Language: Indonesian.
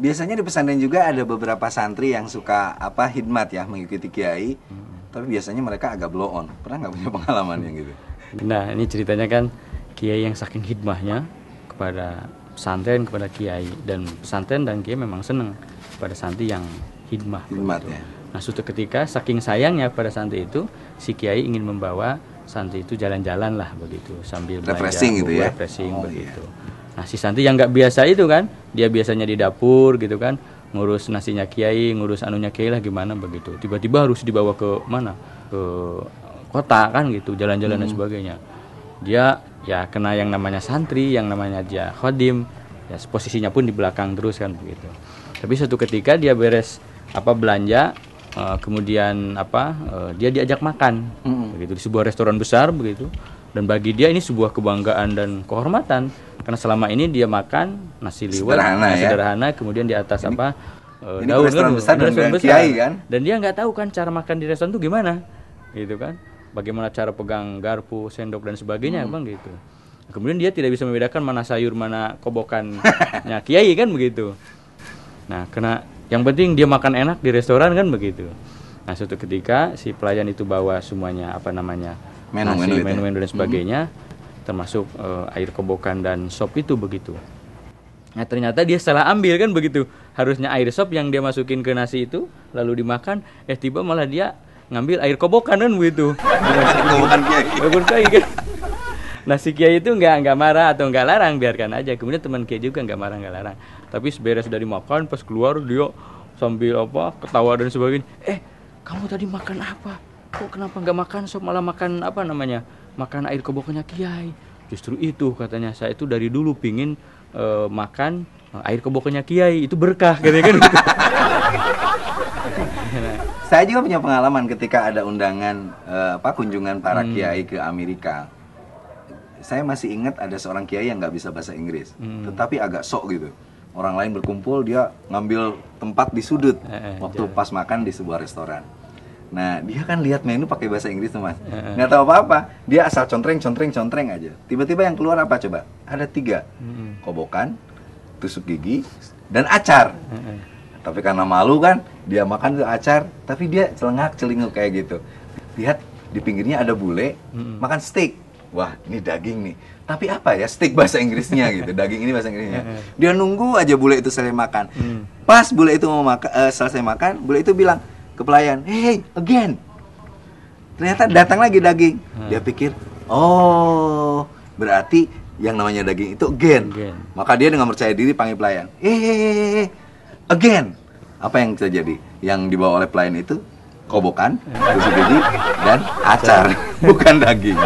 Biasanya di pesantren juga ada beberapa santri yang suka hidmat ya, mengikuti kiai. Tapi biasanya mereka agak blow on. Pernah nggak punya pengalaman yang gitu? Nah, ini ceritanya kan kiai yang saking hidmahnya kepada pesantren, kepada kiai, dan pesantren dan kiai memang senang kepada santri yang hidmah. Hidmat ya. Nah, suatu ketika saking sayangnya pada santri itu, si kiai ingin membawa santri itu jalan-jalan lah begitu, sambil refreshing belanja, gitu ya. Refreshing begitu. Nah, si santri yang nggak biasa itu kan, dia biasanya di dapur gitu kan, ngurus nasinya kiai, ngurus anunya kiai lah gimana begitu. Tiba-tiba harus dibawa ke mana? Ke kota kan gitu, jalan-jalan dan sebagainya. Dia ya kena yang namanya santri, yang namanya dia khodim, ya posisinya pun di belakang terus kan begitu. Tapi suatu ketika dia beres belanja, kemudian dia diajak makan begitu di sebuah restoran besar begitu. Dan bagi dia ini sebuah kebanggaan dan kehormatan karena selama ini dia makan nasi liwet sederhana, kemudian di atas ini daun restoran besar dan kiai kan, dan dia nggak tahu kan cara makan di restoran itu gimana gitu kan, bagaimana cara pegang garpu, sendok dan sebagainya bang gitu. Kemudian dia tidak bisa membedakan mana sayur mana kobokannya kiai kan begitu. Nah, karena yang penting dia makan enak di restoran kan begitu. Nah, suatu ketika si pelayan itu bawa semuanya menu dan sebagainya, termasuk air kobokan dan sop itu begitu. Nah, ternyata dia salah ambil kan begitu. Harusnya air sop yang dia masukin ke nasi itu lalu dimakan, tiba malah dia ngambil air kobokan kan begitu. Kobokan kiai kan. Nah, si kiai itu nggak marah atau nggak larang, biarkan aja. Kemudian teman kiai juga nggak marah nggak larang. Tapi beres dari makan, pas keluar dia sambil ketawa dan sebagainya. Kamu tadi makan apa? Kok kenapa nggak makan sop malah makan makan air kobokannya kiai? Justru itu katanya, saya itu dari dulu pingin makan air kobokannya kiai, itu berkah katanya kan. Saya juga punya pengalaman ketika ada undangan kunjungan para kiai ke Amerika. Saya masih ingat ada seorang kiai yang nggak bisa bahasa Inggris, tetapi agak sok gitu. Orang lain berkumpul, dia ngambil tempat di sudut waktu pas makan di sebuah restoran. Nah, dia kan lihat menu pakai bahasa Inggris tuh mas, nggak tahu apa-apa. Dia asal contreng aja. Tiba-tiba yang keluar apa coba? Ada 3, kobokan, tusuk gigi, dan acar. Tapi karena malu kan, dia makan tuh acar, tapi dia celinguk kayak gitu. Lihat di pinggirnya ada bule, makan steak. Wah, ini daging nih. Tapi apa ya steak bahasa Inggrisnya gitu. Daging ini bahasa Inggrisnya. Dia nunggu aja bule itu selesai makan. Pas bule itu mau selesai makan, bule itu bilang ke pelayan, "Hey, again." Ternyata datang lagi daging. Dia pikir, "Oh, berarti yang namanya daging itu again." Maka dia dengan percaya diri panggil pelayan, "Hey, again." Apa yang terjadi? Yang dibawa oleh pelayan itu kobokan, tusuk gigi, dan acar, bukan daging.